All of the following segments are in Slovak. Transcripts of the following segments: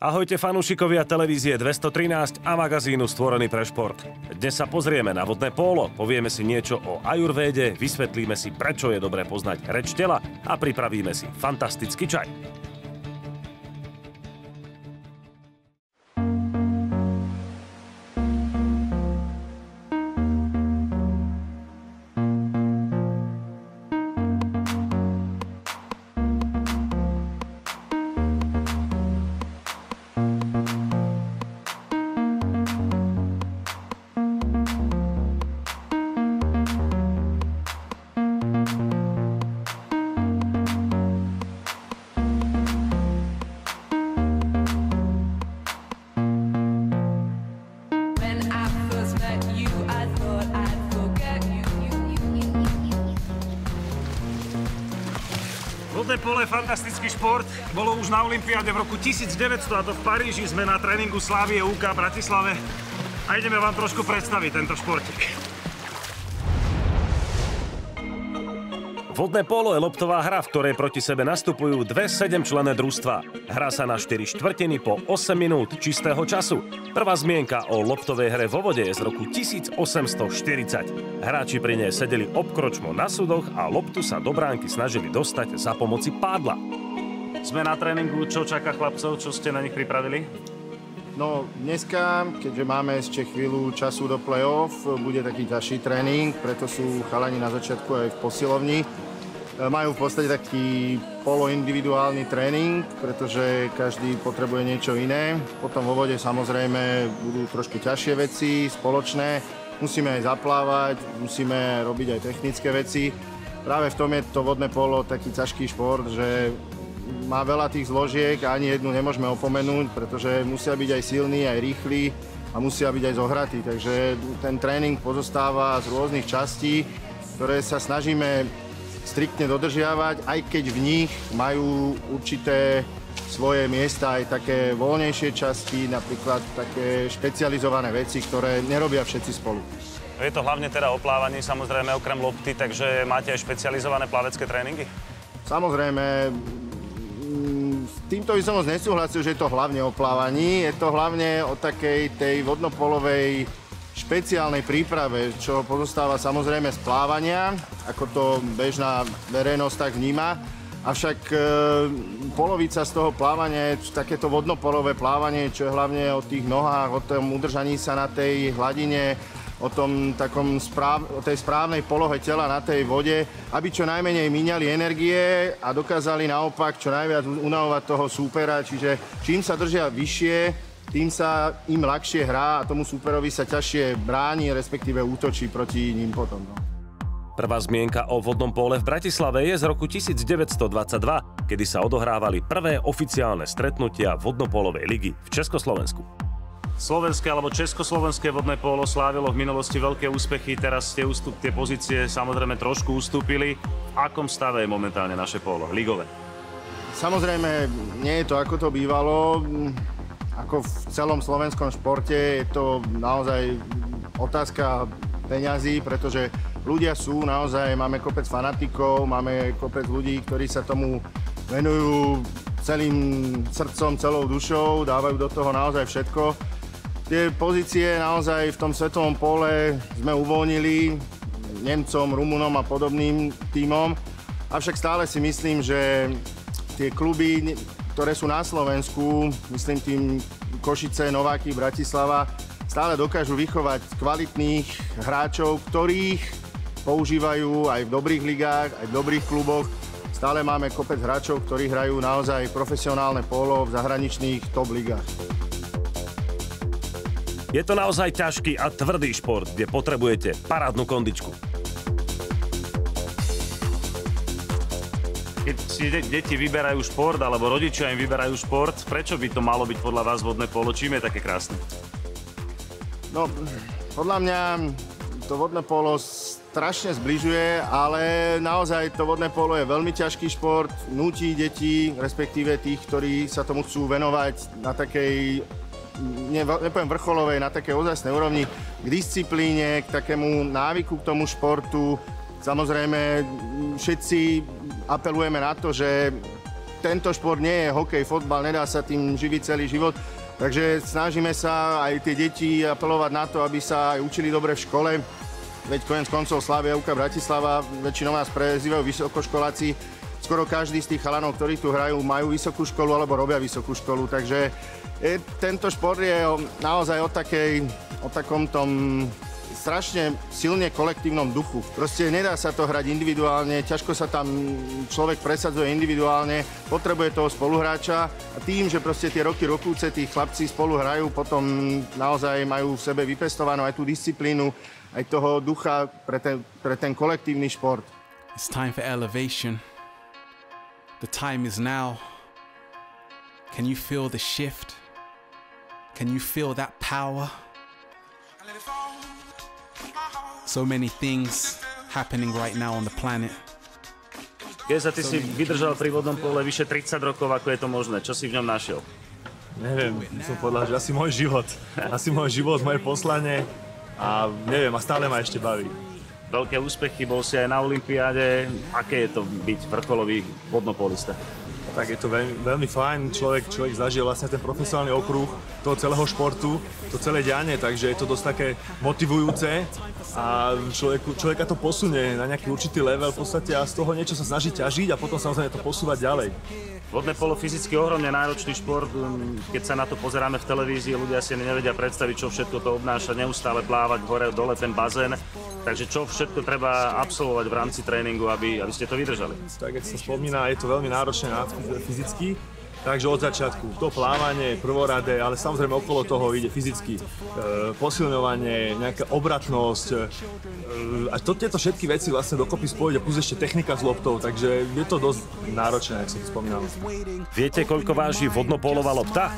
Ahojte fanúšikovia televízie 213 a magazínu Stvorený pre šport. Dnes sa pozrieme na vodné pólo, povieme si niečo o ajurvéde, vysvetlíme si, prečo je dobré poznať reč tela a pripravíme si fantastický čaj. Vodné polo je fantastický šport. Bolo už na olympiáde v roku 1900 a to v Paríži. Sme na tréningu Slavie UK v Bratislave a ideme vám trošku predstaviť tento športík. Vodné pólo je loptová hra, v ktorej proti sebe nastupujú dve 7-členné družstvá. Hrá sa na 4/4 po 8 minút čistého času. Prvá zmienka o loptovej hre vo vode je z roku 1840. Hráči pri nej sedeli obkročmo na súdoch a loptu sa do bránky snažili dostať za pomoci pádla. Sme na tréningu. Čo čaká chlapcov? Čo ste na nich pripravili? No, dneska, keďže máme ešte chvíľu času do play-off, bude taký ťažší tréning, preto sú chalani na začiatku aj v posilovni. Majú v podstate taký poloindividuálny tréning, pretože každý potrebuje niečo iné. Potom vo vode samozrejme budú trošku ťažšie veci, spoločné. Musíme aj zaplávať, musíme robiť aj technické veci. Práve v tom je to vodné polo taký ťažký šport, že má veľa tých zložiek a ani jednu nemôžeme opomenúť, pretože musia byť aj silní, aj rýchli a musia byť aj zohratí. Takže ten tréning pozostáva z rôznych častí, ktoré sa snažíme striktne dodržiavať, aj keď v nich majú určité svoje miesta, aj také voľnejšie časti, napríklad také špecializované veci, ktoré nerobia všetci spolu. Je to hlavne teda o plávaní, samozrejme okrem lopty, takže máte aj špecializované plavecké tréningy? Samozrejme, týmto by som moc nesúhlasil, že je to hlavne o plávaní. Je to hlavne o takej tej vodnopolovej špeciálnej príprave, čo pozostáva samozrejme z plávania, ako to bežná verejnosť tak vníma. Avšak polovica z toho plávania je takéto vodnopolové plávanie, čo je hlavne o tých nohách, o tom udržaní sa na tej hladine, o tej správnej polohe tela na tej vode, aby čo najmenej míňali energie a dokázali naopak čo najviac unavovať toho súpera. Čiže čím sa držia vyššie, tým sa im ľahšie hrá a tomu súperovi sa ťažšie bráni, respektíve útočí proti ním potom. Prvá zmienka o vodnom póle v Bratislave je z roku 1922, kedy sa odohrávali prvé oficiálne stretnutia vodnopólovej ligy v Československu. Slovenské alebo československé vodné pólo slávilo v minulosti veľké úspechy, teraz tie pozície samozrejme trošku ustúpili. V akom stave je momentálne naše pólo, ligové? Samozrejme, nie je to ako to bývalo. Ako v celom slovenskom športe je to naozaj otázka peňazí, pretože ľudia sú naozaj, máme kopec fanatikov, máme kopec ľudí, ktorí sa tomu venujú celým srdcom, celou dušou, dávajú do toho naozaj všetko. Tie pozície naozaj v tom svetovom pole sme uvoľnili Nemcom, Rumunom a podobným tímom, avšak stále si myslím, že tie kluby, ktoré sú na Slovensku, myslím tým Košice, Nováky, Bratislava, stále dokážu vychovať kvalitných hráčov, ktorých používajú aj v dobrých ligách, aj v dobrých kluboch. Stále máme kopec hráčov, ktorí hrajú naozaj profesionálne pólo v zahraničných top ligách. Je to naozaj ťažký a tvrdý šport, kde potrebujete parádnu kondičku. Keď si deti vyberajú šport, alebo rodičia im vyberajú šport, prečo by to malo byť podľa vás vodné polo? Čím je také krásne? No, podľa mňa to vodné polo strašne zbližuje, ale naozaj to vodné polo je veľmi ťažký šport, núti deti, respektíve tých, ktorí sa tomu chcú venovať na takej, nepoviem vrcholovej, na takej ozajstnej úrovni, k disciplíne, k takému návyku k tomu športu. Samozrejme, všetci apelujeme na to, že tento šport nie je hokej, fotbal, nedá sa tým živiť celý život. Takže snažíme sa aj tie deti apelovať na to, aby sa aj učili dobre v škole. Veď koniec koncov Slavia UKA Bratislava, väčšinou nás prezývajú vysokoškoláci. Skoro každý z tých chalanov, ktorí tu hrajú, majú vysokú školu alebo robia vysokú školu. Takže tento šport je naozaj o takom tom strašne silne kolektívnom duchu. Proste nedá sa to hrať individuálne, ťažko sa tam človek presadzuje individuálne, potrebuje toho spoluhráča a tým, že proste tie rokúce tí chlapci spolu hrajú, potom naozaj majú v sebe vypestovanú aj tú disciplínu, aj toho ducha pre ten kolektívny šport. It's time for elevation. The time is now. Can you feel the shift? Can you feel that power? So many things happening right now on the planet. Geza, ty si vydržal pri vodnom pole vyše 30 rokov, ako je to možné. Čo si v ňom našiel? Neviem, som povedal, že asi môj život. Asi môj život, moje poslanie a neviem, a stále ma ešte baví. Veľké úspechy, bol si aj na olympiáde. Aké je to byť vrcholový vodnopolista? Tak je to veľmi fajn, človek zažije vlastne ten profesionálny okruh toho celého športu, to celé dianie, takže je to dosť také motivujúce a človeka to posunie na nejaký určitý level v podstate a z toho niečo sa snaží ťažiť a potom samozrejme to posúvať ďalej. Vodné polo fyzicky ohromne náročný šport, keď sa na to pozeráme v televízii, ľudia si nevedia predstaviť, čo všetko to obnáša, neustále plávať hore dole ten bazén. Takže čo všetko treba absolvovať v rámci tréningu, aby ste to vydržali? Tak, keď sa spomína, je to veľmi náročné fyzicky, takže od začiatku to plávanie je prvoradé, ale samozrejme okolo toho ide fyzicky posilňovanie, nejaká obratnosť a tieto všetky veci vlastne dokopy spojiť a plus ešte technika s loptou, takže je to dosť náročné, ako som to spomínal. Viete, koľko váži vodnopólová lopta?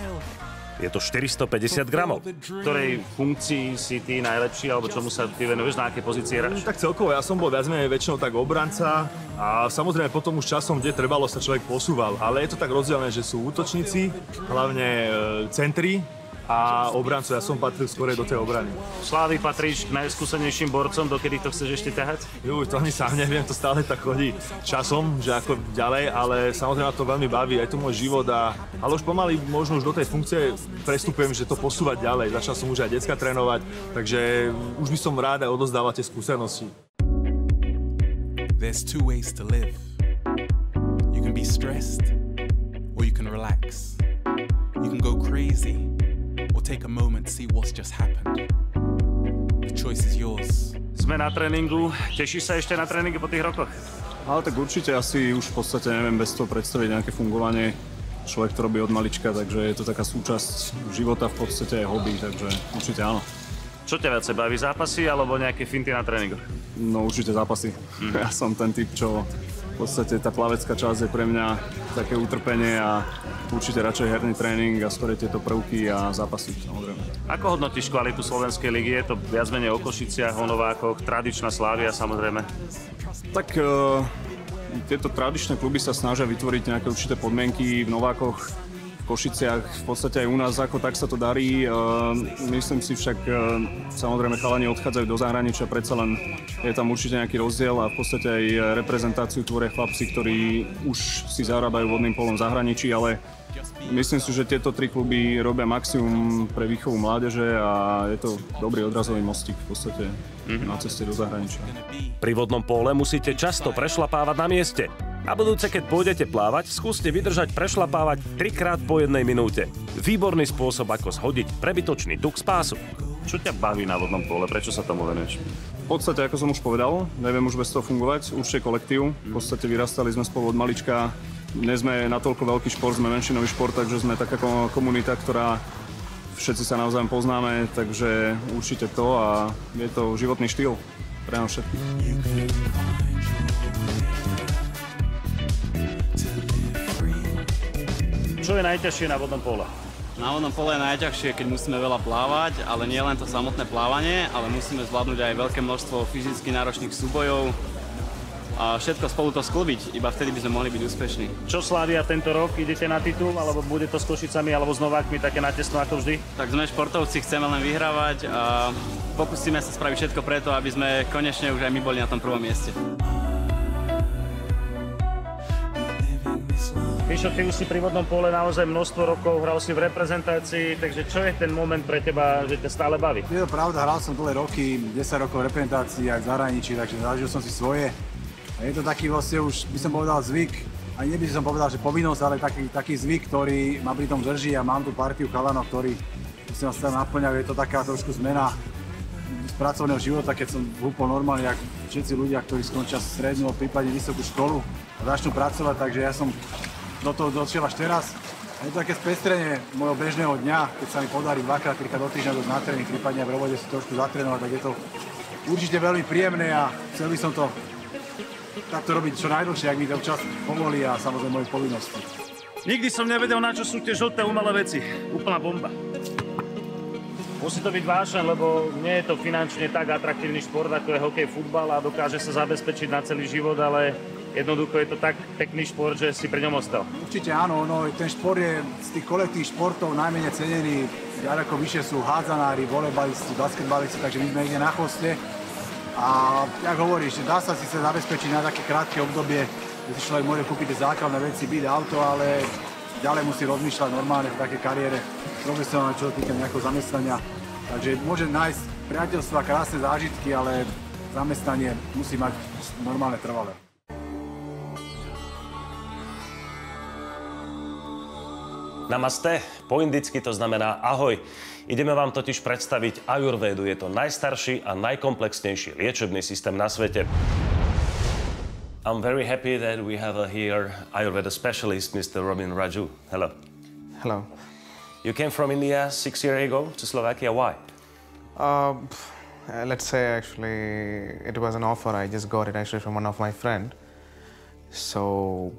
Je to 450 gramov. V ktorej funkcii si ty najlepší, alebo čomu sa ty venuješ, na aké pozície hráš? Tak celkovo, ja som bol viac menej väčšinou tak obranca a samozrejme potom už časom, kde trebalo, sa človek posúval. Ale je to tak rozdelené, že sú útočníci, hlavne centri a obrancov. Ja som patril skôr do tej obrany. Slávy, patríš k najskúsenejším borcom, dokedy to chceš ešte ťahať? To ani sám neviem, to stále tak chodí časom, že ako ďalej, ale samozrejme ma to veľmi baví, aj to môj život ale už pomaly možno už do tej funkcie prestupujem, že to posúvať ďalej. Začal som už aj decka trénovať, takže už by som rád aj odozdával tie skúsenosti. There's two ways to live. You can be stressed or you can relax. You can go crazy or take a moment to see what's just happened. The choice is yours. Sme na tréningu. Tešíš sa ešte na tréningy po tých rokoch? Ale tak určite asi už v podstate neviem bez toho predstaviť nejaké fungovanie. Človek to robí od malička, takže je to taká súčasť života, v podstate aj hobby, takže určite áno. Čo ťa viacej baví, zápasy alebo nejaké finty na tréningu? No určite zápasy. Ja som ten typ, čo v podstate tá plavecká časť je pre mňa také utrpenie a určite radšej herný tréning a skôr tieto prvky a zápasy, samozrejme. Ako hodnotíš kvalitu slovenskej ligy? Je to viac menej o Košiciach, o Novákoch, tradičná Slavia samozrejme? Tak tieto tradičné kluby sa snažia vytvoriť nejaké určité podmienky v Novákoch, v Košiciach, v podstate aj u nás ako tak sa to darí. Myslím si však, samozrejme chalani odchádzajú do zahraničia, predsa len je tam určite nejaký rozdiel a v podstate aj reprezentáciu tvoria chlapci, ktorí už si zarábajú vodným polom v zahraničí, ale myslím si, že tieto tri kluby robia maximum pre výchovu mládeže a je to dobrý odrazový mostík v podstate na ceste do zahraničia. Pri vodnom pole musíte často prešlapávať na mieste. Na budúce, keď pôjdete plávať, skúste vydržať prešlapávať 3-krát po 1 minúte. Výborný spôsob, ako zhodiť prebytočný tuk z pásu. Čo ťa baví na vodnom pole? Prečo sa tomu venuješ? V podstate, ako som už povedal, neviem už bez toho fungovať. Určite kolektív. V podstate vyrastali sme spolu od malička. Nie sme natoľko veľký šport, sme menšinový šport, takže sme taká komunita, ktorá všetci sa navzájom poznáme, takže určite to a je to životný štýl pre nás všetkých. Čo je najťažšie na vodnom pole? Na vodnom pole je najťažšie, keď musíme veľa plávať, ale nie len to samotné plávanie, ale musíme zvládnuť aj veľké množstvo fyzicky náročných súbojov a všetko spolu to sklbiť, iba vtedy by sme mohli byť úspešní. Čo Slavia tento rok? Idete na titul, alebo bude to s Košicami, alebo s Novákmi také natesno ako vždy? Tak sme športovci, chceme len vyhrávať a pokúsime sa spraviť všetko preto, aby sme konečne už aj my boli na tom prvom mieste. Mišo, ty už si pri vodnom pole naozaj množstvo rokov, hral si v reprezentácii, takže čo je ten moment pre teba, že ťa stále baví? Je to pravda, hral som dlhé roky, 10 rokov v reprezentácii aj v zahraničí, takže zažil som si svoje. A je to taký vlastne už, by som povedal, zvyk, aj by som povedal, že povinnosť, ale taký zvyk, ktorý ma pri tom drží a mám tu partiu chalanov, ktorí si ma stále naplňajú. Je to taká trošku zmena z pracovného života, keď som úplne normálny, ako všetci ľudia, ktorí skončia strednú, prípadne vysokú školu a začnú pracovať, takže ja som do toho došiel až teraz. Je to také spestrenie môjho bežného dňa, keď sa mi podarí 2-3 krát do týždňa dosť na tréning, prípadne v robote si trošku zatrénovať, tak je to určite veľmi príjemné a chcel by som to takto robiť čo najdlhšie, ak mi to čas povolí a samozrejme moje povinnosti. Nikdy som nevedel, na čo sú tie žlté umelé veci. Úplná bomba. Musí to byť vášeň, lebo nie je to finančne tak atraktívny šport, ako je hokej, futbal a dokáže sa zabezpečiť na celý život, ale jednoducho je to tak pekný šport, že si pri ňom ostal. Určite áno, no, ten šport je z tých kolektívnych športov najmenej cenený. Ďaleko vyššie sú hádzanári, volejbalisti, basketbalisti, takže my sme niekde na chvoste. A jak hovoríš, dá sa si sa zabezpečiť na také krátke obdobie, kde si človek môže kúpiť tie základné veci, byť auto, ale ďalej musí rozmýšľať normálne v takej kariére profesionálne, čo sa týka nejakého zamestnania. Takže môže nájsť priateľstva, krásne zážitky, ale zamestnanie musí mať normálne trvalé. Namaste, po indicky to znamená ahoj. Ideme vám totiž predstaviť Ayurvedu. Je to najstarší a najkomplexnejší liečebný systém na svete. I'm very happy that we have here Ayurveda specialist, Mr. Robin Raju. Hello. Hello. You came from India 6 years ago to Slovakia. Why? Let's say actually it was an offer. I just got it actually from one of my friend. So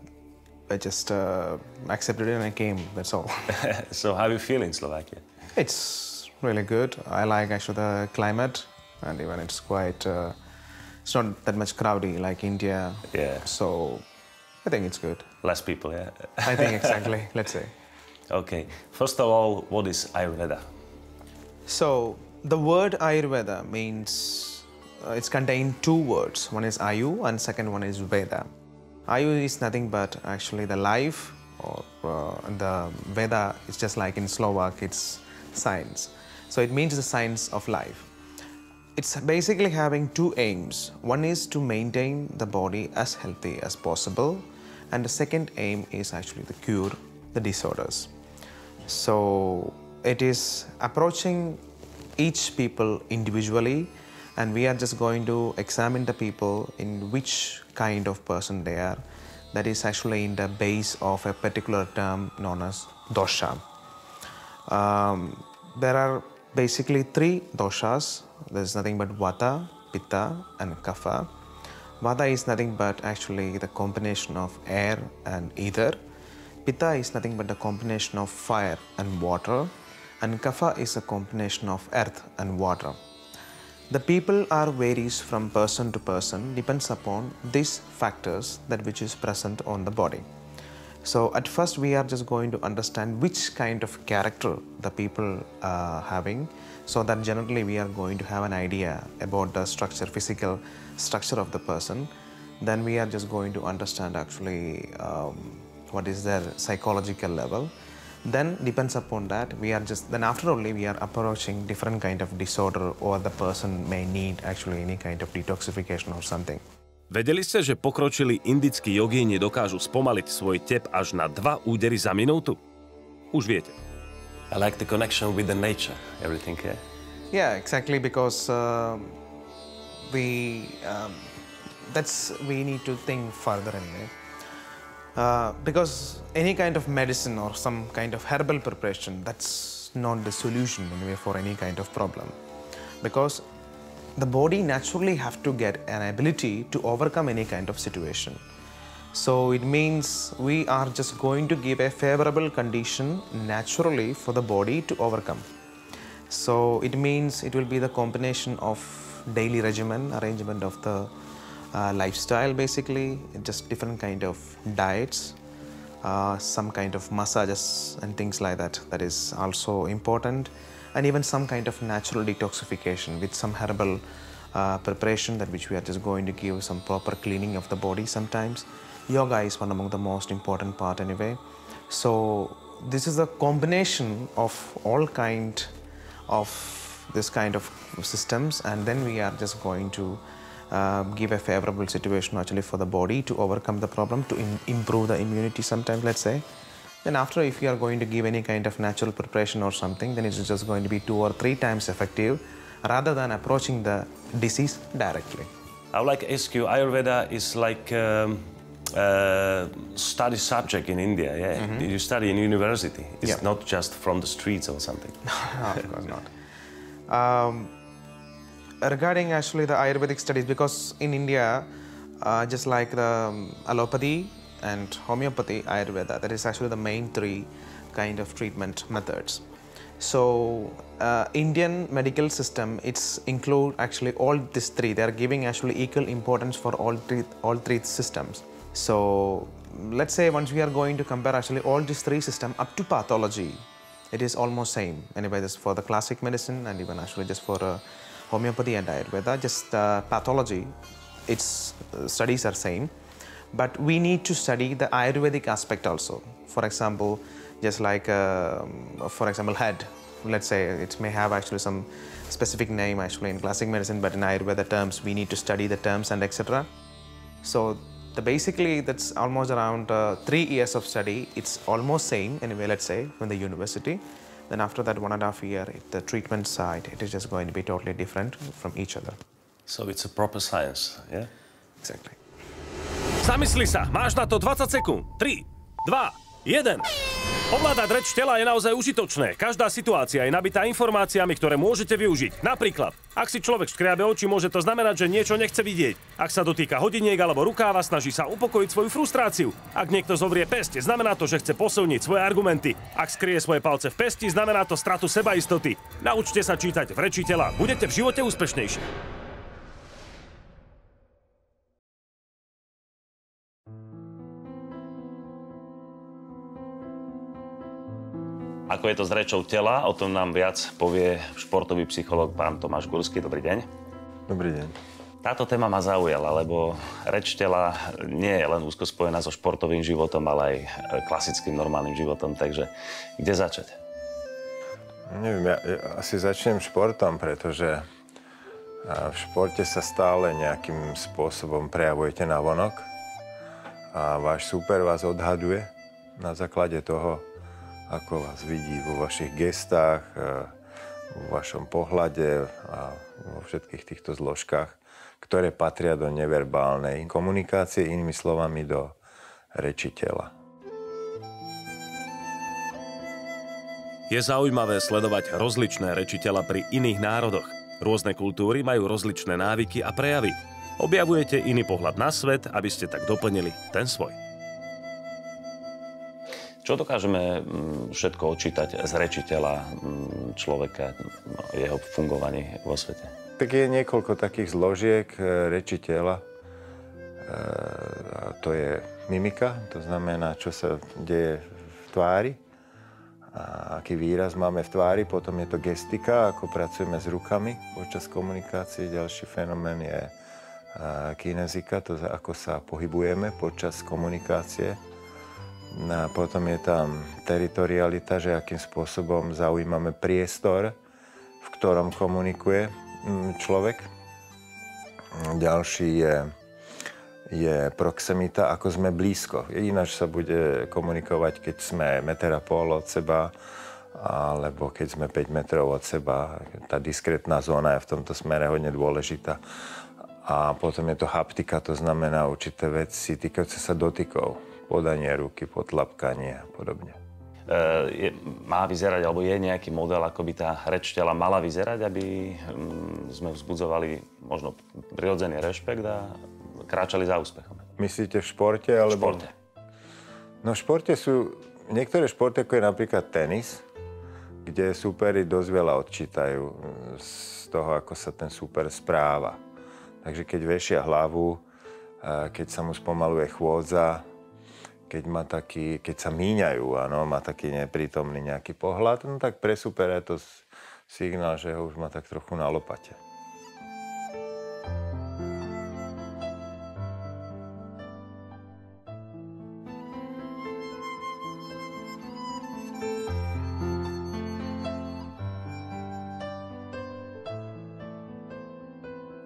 I just accepted it and I came, that's all. So how do you feel in Slovakia? It's really good. I like actually the climate and even it's quite, it's not that much crowdy like India. Yeah. So I think it's good. Less people, yeah? I think exactly, let's say. Okay. First of all, what is Ayurveda? So the word Ayurveda means, it's contained two words. One is Ayu and second one is Veda. Ayu is nothing but actually the life, or the Veda is just like in Slovak, it's science. So it means the science of life. It's basically having two aims. One is to maintain the body as healthy as possible, and the second aim is actually to cure the disorders. So it is approaching each people individually, and we are just going to examine the people in which kind of person they are. That is actually in the base of a particular term known as dosha. There are basically three doshas. There's nothing but Vata, Pitta and Kapha. Vata is nothing but actually the combination of air and ether. Pitta is nothing but the combination of fire and water. And Kapha is a combination of earth and water. The people are varies from person to person, depends upon these factors that which is present on the body. So at first we are just going to understand which kind of character the people are having, so that generally we are going to have an idea about the structure, physical structure of the person. Then we are just going to understand actually what is their psychological level. Then depends upon that, then after only we are approaching different kind of disorder, or the person may need actually any kind of detoxification or something. Vedeli ste, že pokročilí indickí jogíni dokážu spomaliť svoj tep až na 2 údery za minútu? Už viete. I like the connection with the nature, everything, yeah? Yeah, exactly, because we need to think further in it. Because any kind of medicine or some kind of herbal preparation, that's not the solution anyway for any kind of problem. Because the body naturally have to get an ability to overcome any kind of situation. So it means we are just going to give a favorable condition naturally for the body to overcome. So it means it will be the combination of daily regimen, arrangement of the lifestyle basically, just different kind of diets, some kind of massages and things like that. That is also important, and even some kind of natural detoxification with some herbal preparation that which we are just going to give some proper cleaning of the body sometimes. yoga is one among the most important part anyway. So this is a combination of all kind of this kind of systems, and then we are just going to give a favorable situation actually for the body to overcome the problem, to improve the immunity sometimes, let's say. Then after, if you are going to give any kind of natural preparation or something, then it is just going to be 2 or 3 times effective rather than approaching the disease directly. I would like to ask you, Ayurveda is like study subject in India, yeah? Mm-hmm. You study in university. It's not just from the streets or something. No, of course not. Regarding actually the Ayurvedic studies, because in India, just like the allopathy and homeopathy, Ayurveda, that is actually the main 3 kind of treatment methods. So Indian medical system, it's include actually all these 3. They are giving actually equal importance for all three systems. So let's say once we are going to compare actually all these 3 systems up to pathology, it is almost same. Anyway, this for the classic medicine and even actually just for homeopathy and Ayurveda, just pathology, its studies are same. But we need to study the Ayurvedic aspect also. For example, just like, for example, head. Let's say it may have actually some specific name actually in classic medicine, but in Ayurveda terms, we need to study the terms and etc. So basically, that's almost around 3 years of study. It's almost same anyway, let's say, from the university. Then after that 1.5 year, the treatment side, it is just going to be totally different from each other. So it's a proper science, yeah? Exactly. Zamysli sa, máš na to 20 sekúnd. 3, 2, 1. Ovládať reč tela je naozaj užitočné. Každá situácia je nabitá informáciami, ktoré môžete využiť. Napríklad, ak si človek škriabe oči, môže to znamenať, že niečo nechce vidieť. Ak sa dotýka hodiniek alebo rukáva, snaží sa upokojiť svoju frustráciu. Ak niekto zovrie pesť, znamená to, že chce posilniť svoje argumenty. Ak skrie svoje palce v pesti, znamená to stratu sebaistoty. Naučte sa čítať v reči tela. Budete v živote úspešnejší. Ako je to s rečou tela, o tom nám viac povie športový psychológ pán Tomáš Gurský. Dobrý deň. Dobrý deň. Táto téma ma zaujala, lebo reč tela nie je len úzko spojená so športovým životom, ale aj klasickým normálnym životom. Takže kde začať? Neviem, ja asi začnem športom, pretože v športe sa stále nejakým spôsobom prejavujete navonok a váš súper vás odhaduje na základe toho, ako vás vidí vo vašich gestách, vo vašom pohľade a vo všetkých týchto zložkách, ktoré patria do neverbálnej komunikácie, inými slovami do reči tela. Je zaujímavé sledovať rozličné reči tela pri iných národoch. Rôzne kultúry majú rozličné návyky a prejavy. Objavujete iný pohľad na svet, aby ste tak doplnili ten svoj. Čo dokážeme všetko odčítať z reči tela človeka, jeho fungovaní vo svete? Tak je niekoľko takých zložiek reči tela. To je mimika, to znamená, čo sa deje v tvári, a aký výraz máme v tvári. Potom je to gestika, ako pracujeme s rukami počas komunikácie. Ďalší fenomén je kinezika, to ako sa pohybujeme počas komunikácie. A potom je tam teritorialita, že akým spôsobom zaujímame priestor, v ktorom komunikuje človek. Ďalší je proximita, ako sme blízko. Ináč sa bude komunikovať, keď sme 1,5 metra od seba, alebo keď sme 5 metrov od seba. Tá diskrétna zóna je v tomto smere hodne dôležitá. A potom je to haptika, to znamená určité veci týkajúce sa dotykov. Podanie ruky, potlapkanie a podobne. Má vyzerať, alebo je nejaký model, ako by tá reč tela mala vyzerať, aby sme vzbudzovali možno prirodzený rešpekt a kráčali za úspechom? Myslíte v športe? Alebo... V športe. No v športe sú niektoré športy, ako je napríklad tenis, kde súperi dosť veľa odčítajú z toho, ako sa ten súper správa. Takže keď vešia hlavu, keď sa mu spomaluje chôdza, keď sa míňajú, áno, má taký neprítomný nejaký pohľad, no tak pre supera je to signál, že ho už má tak trochu na lopate.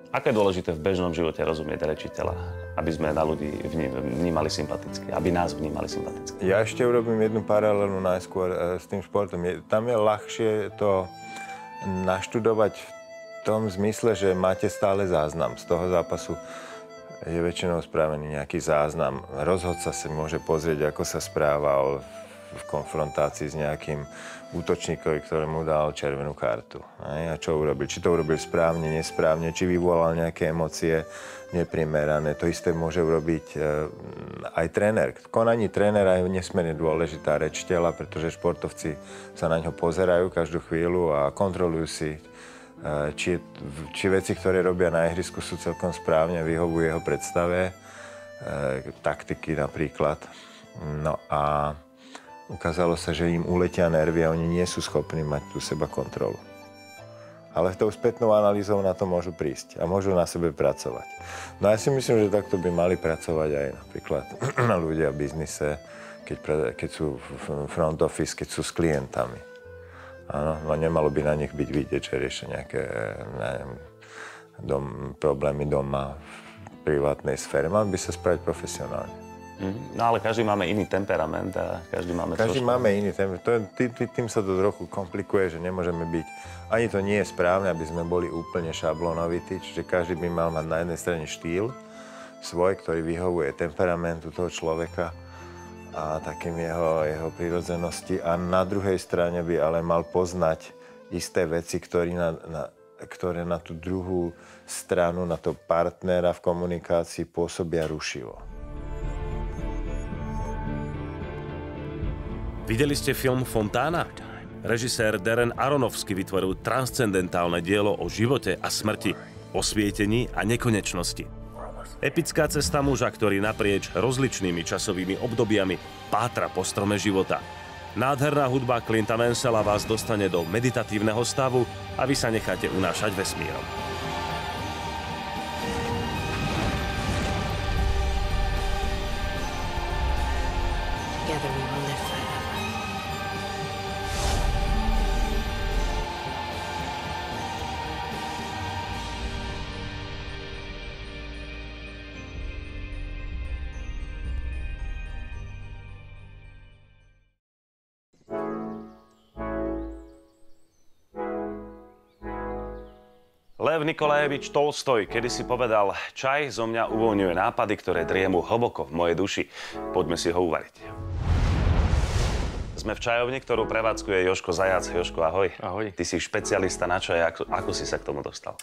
Aké je dôležité v bežnom živote rozumieť reči tela, aby sme na ľudí vnímali sympaticky, aby nás vnímali sympaticky? Ja ešte urobím jednu paralelu najskôr s tým športom. Tam je ľahšie to naštudovať v tom zmysle, že máte stále záznam. Z toho zápasu je väčšinou spravený nejaký záznam. Rozhodca si môže pozrieť, ako sa správal v konfrontácii s nejakým útočníkovi, ktorému dal červenú kartu. A čo urobil? Či to urobil správne, nesprávne, či vyvolal nejaké emócie neprimerané. To isté môže urobiť aj tréner. V konaní trénera je nesmierne dôležitá reč tela, pretože športovci sa na ňo pozerajú každú chvíľu a kontrolujú si, či veci, ktoré robia na ihrisku, sú celkom správne, vyhovujú jeho predstave, taktiky napríklad. No a ukázalo sa, že im uletia nervy a oni nie sú schopní mať tu seba kontrolu. Ale tou spätnou analýzou na to môžu prísť a môžu na sebe pracovať. No ja si myslím, že takto by mali pracovať aj napríklad ľudia v biznise, keď sú front office, keď sú s klientami. Áno, no nemalo by na nich byť vidieť, že riešia nejaké problémy doma v privátnej sfére. Mali by sa spraviť profesionálne. No ale každý máme iný temperament a každý máme iný temperament. Tým sa to trochu komplikuje, že nemôžeme byť... Ani to nie je správne, aby sme boli úplne šablonovití, čiže každý by mal mať na jednej strane štýl svoj, ktorý vyhovuje temperamentu toho človeka a takým jeho prirodzenosti. A na druhej strane by ale mal poznať isté veci, ktoré na tú druhú stranu, na to partnera v komunikácii pôsobia rušivo. Videli ste film Fontána? Režisér Darren Aronofsky vytvoril transcendentálne dielo o živote a smrti, osvietení a nekonečnosti. Epická cesta muža, ktorý naprieč rozličnými časovými obdobiami pátra po strome života. Nádherná hudba Clinta Mansella vás dostane do meditatívneho stavu a vy sa necháte unášať vesmírom. Together we will live forever. Lev Nikolajevič Tolstoj kedysi povedal: čaj zo mňa uvoľňuje nápady, ktoré driemu hlboko v mojej duši. Poďme si ho uvariť. Sme v čajovni, ktorú prevádzkuje Jožko Zajac. Jožko, ahoj. Ahoj. Ty si špecialista na čaje. Ako si sa k tomu dostal?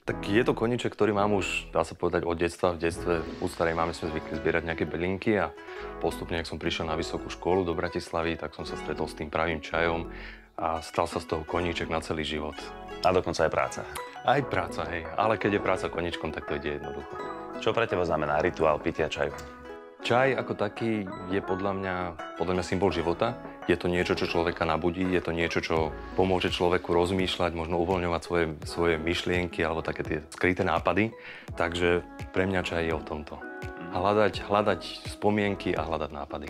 Tak je to koníček, ktorý mám už, dá sa povedať, od detstva. V detstve u starej mamy sme zvykli zbierať nejaké bylinky a postupne, ak som prišiel na vysokú školu do Bratislavy, tak som sa stretol s tým pravým čajom a stal sa z toho koníček na celý život. A dokonca aj práca. Aj práca, hej. Ale keď je práca koníčkom, tak to ide jednoducho. Čo pre teba znamená rituál pitia čaju? Čaj ako taký je podľa mňa symbol života. Je to niečo, čo človeka nabudí, je to niečo, čo pomôže človeku rozmýšľať, možno uvoľňovať svoje myšlienky alebo také tie skryté nápady. Takže pre mňa čaj je o tomto. Hľadať spomienky a hľadať nápady.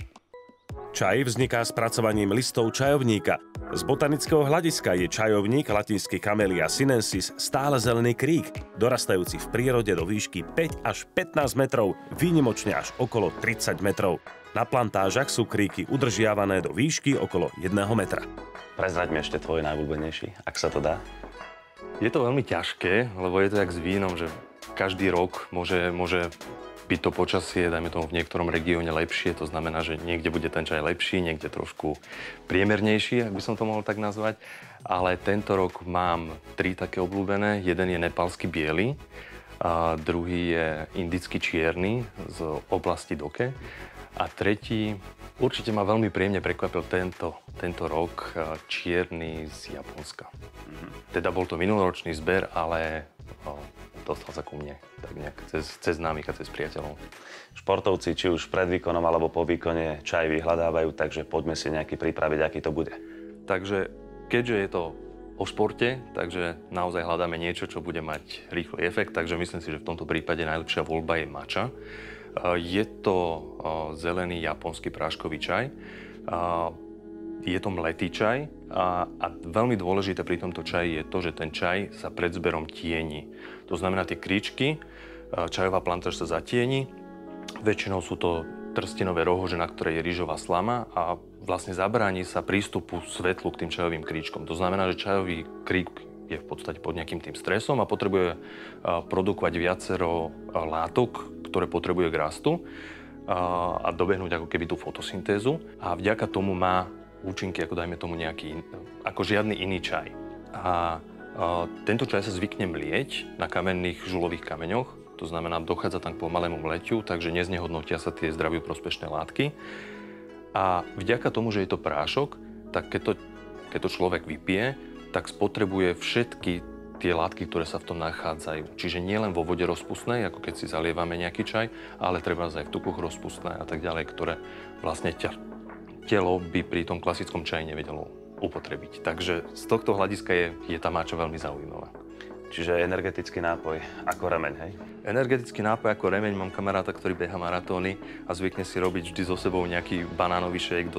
Čaj vzniká spracovaním listov čajovníka. Z botanického hľadiska je čajovník, latinsky Camellia sinensis, stále zelený krík, dorastajúci v prírode do výšky 5 až 15 metrov, výnimočne až okolo 30 metrov. Na plantážach sú kríky udržiavané do výšky okolo 1 metra. Prezraď mi ešte tvoj najobľúbenejší, ak sa to dá. Je to veľmi ťažké, lebo je to jak s vínom, že každý rok môže byť to počasie, dajme tomu v niektorom regióne lepšie, to znamená, že niekde bude ten čaj lepší, niekde trošku priemernejší, ak by som to mohol tak nazvať. Ale tento rok mám 3 také obľúbené. Jeden je nepálsky biely, a druhý je indický čierny z oblasti Doke a tretí určite ma veľmi príjemne prekvapil tento rok čierny z Japonska. Teda bol to minuloročný zber, ale dostal sa ku mne, tak nejak cez známych a cez priateľov. Športovci, či už pred výkonom alebo po výkone, čaj vyhľadávajú, takže poďme si nejaký pripraviť, aký to bude. Takže, keďže je to o športe, takže naozaj hľadáme niečo, čo bude mať rýchly efekt, takže myslím si, že v tomto prípade najlepšia voľba je matcha. Je to zelený japonský práškový čaj. Je to mletý čaj a veľmi dôležité pri tomto čaji je to, že ten čaj sa pred zberom tieni. To znamená, tie kríčky, čajová plantáž sa zatieni, väčšinou sú to trstinové rohože, na ktorej je rýžová slama a vlastne zabráni sa prístupu svetlu k tým čajovým kríčkom. To znamená, že čajový krík je v podstate pod nejakým tým stresom a potrebuje produkovať viacero látok, ktoré potrebuje k rastu a dobehnúť ako keby tú fotosyntézu. A vďaka tomu má účinky, ako dajme tomu nejaký, ako žiadny iný čaj. A tento čaj sa zvykne mlieť na kamenných žulových kameňoch, to znamená, dochádza tam k pomalému mletiu, takže neznehodnotia sa tie zdraviu prospešné látky. A vďaka tomu, že je to prášok, tak keď to človek vypije, tak spotrebuje všetky tie látky, ktoré sa v tom nachádzajú. Čiže nie len vo vode rozpustnej, ako keď si zalievame nejaký čaj, ale treba aj v tukoch rozpustnej a tak ďalej, ktoré vlastne telo by pri tom klasickom čaji nevedelo upotrebiť. Takže z tohto hľadiska je tá máča veľmi zaujímavá. Čiže energetický nápoj ako remeň, hej? Energetický nápoj ako remeň, mám kamaráta, ktorý beha maratóny a zvykne si robiť vždy so sebou nejaký banánový šejk,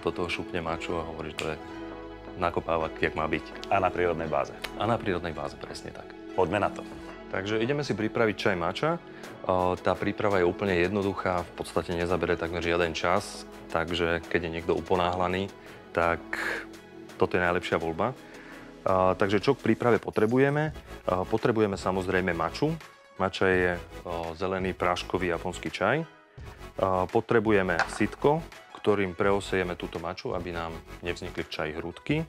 do toho šupne máču a hovorí, že to je nakopávať, jak má byť. A na prírodnej báze. A na prírodnej báze, presne tak. Poďme na to. Takže ideme si pripraviť čaj matcha. Tá príprava je úplne jednoduchá, v podstate nezabere takmer žiaden čas, takže keď je niekto uponáhlaný, tak toto je najlepšia voľba. Takže čo k príprave potrebujeme? Potrebujeme samozrejme matchu. Matcha je zelený práškový japonský čaj. Potrebujeme sitko, ktorým preosejeme túto matchu, aby nám nevznikli v čaji hrúdky.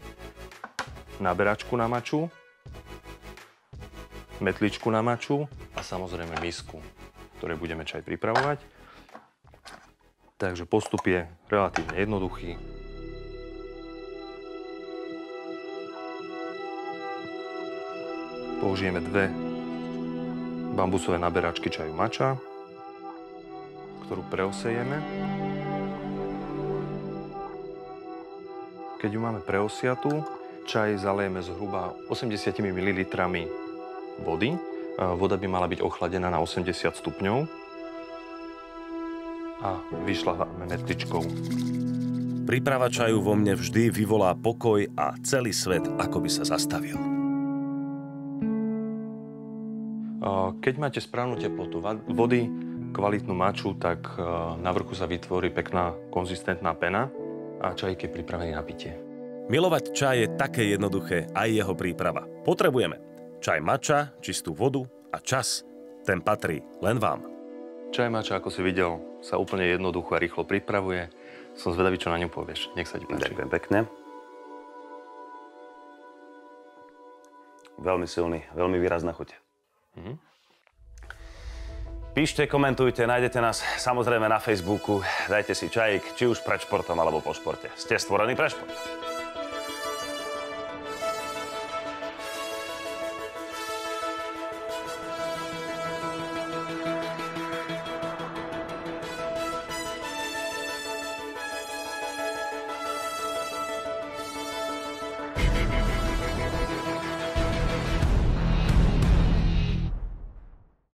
Naberačku na matchu, metličku na matchu a samozrejme misku, v ktorej budeme čaj pripravovať. Takže postup je relatívne jednoduchý. Použijeme 2 bambusové naberačky čaju matcha, ktorú preosejeme. Keď ju máme preosiatú, čaj zalejeme zhruba 80 ml vody. Voda by mala byť ochladená na 80 stupňov a vyšľaháme metličkou. Príprava čaju vo mne vždy vyvolá pokoj a celý svet ako by sa zastavil. Keď máte správnu teplotu vody, kvalitnú matchu, tak na vrchu sa vytvorí pekná konzistentná pena a čajík je pripravený na pitie. Milovať čaj je také jednoduché, aj jeho príprava. Potrebujeme čaj matcha, čistú vodu a čas. Ten patrí len vám. Čaj matcha, ako si videl, sa úplne jednoducho a rýchlo pripravuje. Som zvedavý, čo na ňom povieš. Nech sa ti páči. Ďakujem pekne. Veľmi silný, veľmi výrazná chuť. Píšte, komentujte, nájdete nás samozrejme na Facebooku. Dajte si čajík, či už pred športom alebo po športe. Ste stvorení pre šport.